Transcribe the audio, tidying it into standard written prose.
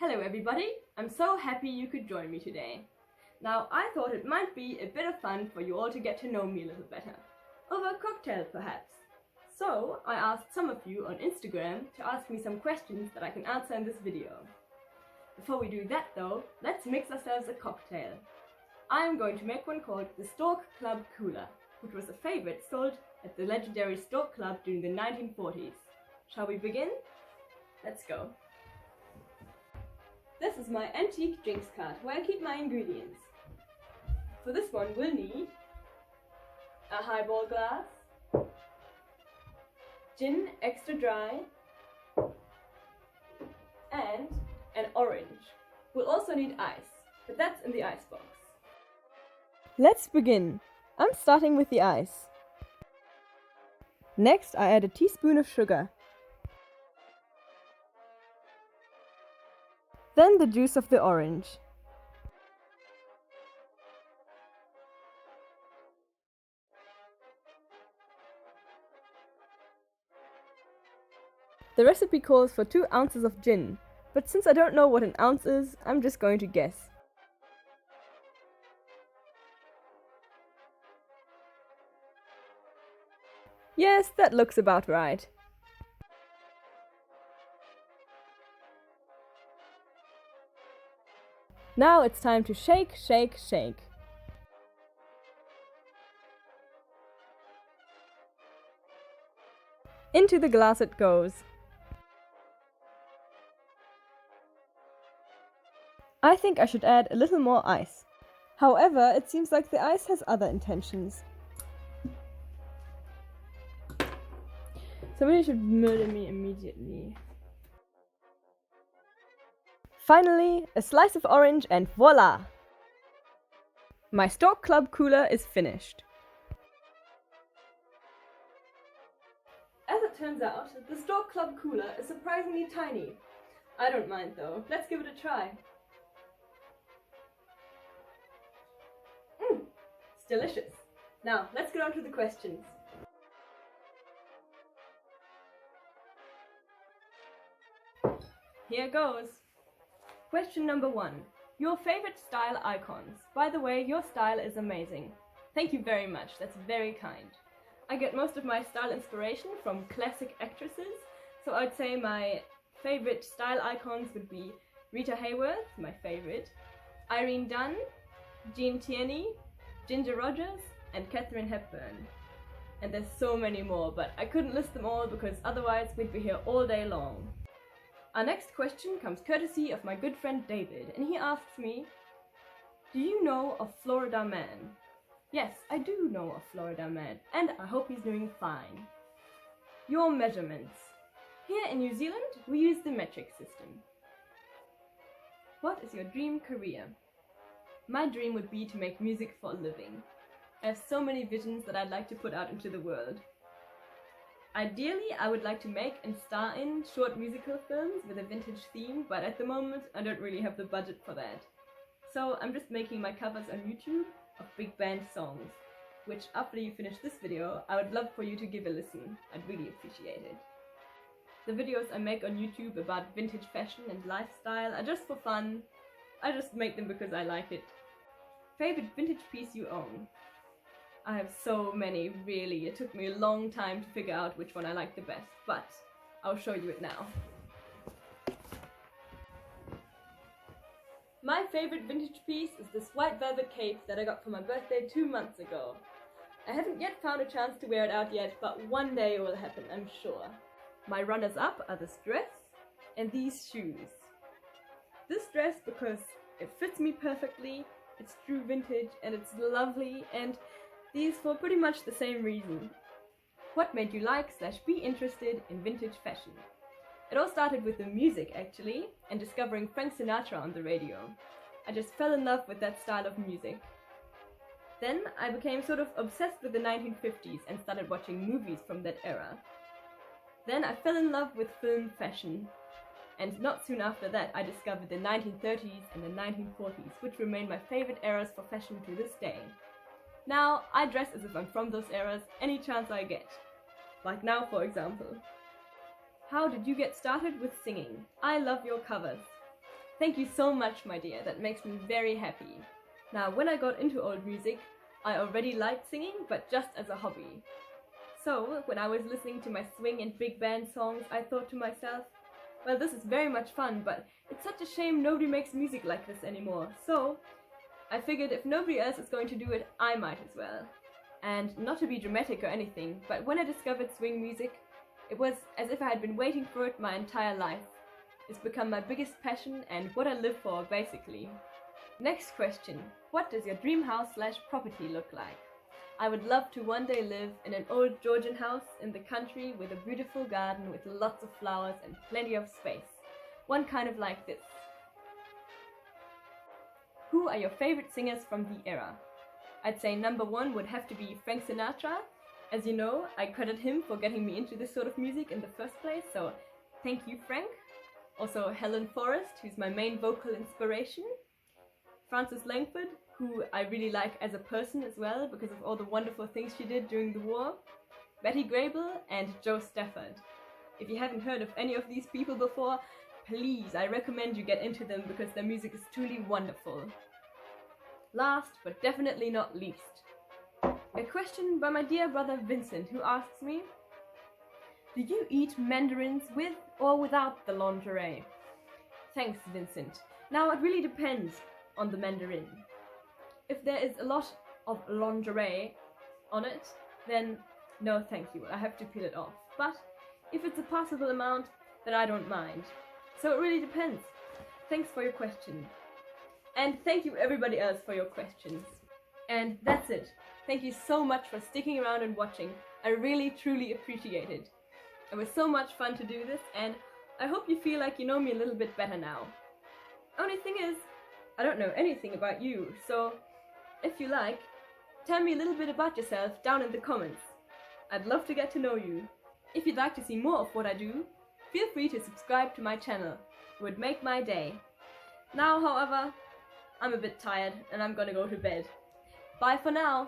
Hello everybody, I'm so happy you could join me today. Now I thought it might be a bit of fun for you all to get to know me a little better. Over a cocktail perhaps. So I asked some of you on Instagram to ask me some questions that I can answer in this video. Before we do that though, let's mix ourselves a cocktail. I'm going to make one called the Stork Club Cooler, which was a favorite sold at the legendary Stork Club during the 1940s. Shall we begin? Let's go. This is my antique drinks cart where I keep my ingredients. For this one we'll need a highball glass, gin extra dry, and an orange. We'll also need ice, but that's in the icebox. Let's begin. I'm starting with the ice. Next I add a teaspoon of sugar. Then the juice of the orange. The recipe calls for 2 ounces of gin, but since I don't know what an ounce is, I'm just going to guess. Yes, that looks about right. Now it's time to shake, shake, shake. Into the glass it goes. I think I should add a little more ice. However, it seems like the ice has other intentions. Somebody should murder me immediately. Finally, a slice of orange and voila! My Stork Club cooler is finished. As it turns out, the Stork Club cooler is surprisingly tiny. I don't mind though. Let's give it a try. It's delicious. Now, let's get on to the questions. Here goes. Question number 1. Your favorite style icons. By the way, your style is amazing. Thank you very much. That's very kind. I get most of my style inspiration from classic actresses, so I'd say my favorite style icons would be Rita Hayworth, my favorite, Irene Dunne, Jean Tierney, Ginger Rogers, and Katharine Hepburn. And there's so many more, but I couldn't list them all because otherwise we'd be here all day long. Our next question comes courtesy of my good friend David, and he asks me, do you know of Florida Man? Yes, I do know of Florida Man, and I hope he's doing fine. Your measurements. Here in New Zealand, we use the metric system. What is your dream career? My dream would be to make music for a living. I have so many visions that I'd like to put out into the world. Ideally, I would like to make and star in short musical films with a vintage theme, but at the moment I don't really have the budget for that. So I'm just making my covers on YouTube of big band songs, which after you finish this video, I would love for you to give a listen. I'd really appreciate it. The videos I make on YouTube about vintage fashion and lifestyle are just for fun. I just make them because I like it. Favorite vintage piece you own? I have so many, really. It took me a long time to figure out which one I like the best, but I'll show you it now. My favorite vintage piece is this white velvet cape that I got for my birthday 2 months ago. I haven't yet found a chance to wear it out yet, but one day it will happen, I'm sure. My runners-up are this dress and these shoes. This dress because it fits me perfectly, it's true vintage, and it's lovely, and these for pretty much the same reason. What made you like/be interested in vintage fashion? It all started with the music actually, and discovering Frank Sinatra on the radio. I just fell in love with that style of music. Then I became sort of obsessed with the 1950s and started watching movies from that era. Then I fell in love with film fashion. And not soon after that I discovered the 1930s and the 1940s, which remain my favorite eras for fashion to this day. Now, I dress as if I'm from those eras any chance I get. Like now, for example. How did you get started with singing? I love your covers. Thank you so much, my dear, that makes me very happy. Now, when I got into old music, I already liked singing, but just as a hobby. So, when I was listening to my swing and big band songs, I thought to myself, well, this is very much fun, but it's such a shame nobody makes music like this anymore. So, I figured if nobody else is going to do it, I might as well. And not to be dramatic or anything, but when I discovered swing music, it was as if I had been waiting for it my entire life. It's become my biggest passion and what I live for, basically. Next question. What does your dream house/property look like? I would love to one day live in an old Georgian house in the country with a beautiful garden with lots of flowers and plenty of space. One kind of like this. Who are your favorite singers from the era? I'd say number one would have to be Frank Sinatra. As you know, I credit him for getting me into this sort of music in the first place, so thank you, Frank. Also Helen Forrest, who's my main vocal inspiration. Frances Langford, who I really like as a person as well because of all the wonderful things she did during the war. Betty Grable and Joe Stafford. If you haven't heard of any of these people before, please, I recommend you get into them because their music is truly wonderful. Last, but definitely not least, a question by my dear brother Vincent, who asks me, do you eat mandarins with or without the lingerie? Thanks, Vincent. Now, it really depends on the mandarin. If there is a lot of lingerie on it, then no thank you, I have to peel it off. But if it's a passable amount, then I don't mind. So it really depends. Thanks for your question. And thank you everybody else for your questions. And that's it. Thank you so much for sticking around and watching. I really truly appreciate it. It was so much fun to do this, and I hope you feel like you know me a little bit better now. Only thing is, I don't know anything about you, so if you like, tell me a little bit about yourself down in the comments. I'd love to get to know you. If you'd like to see more of what I do, feel free to subscribe to my channel. It would make my day. Now, however, I'm a bit tired and I'm gonna go to bed. Bye for now!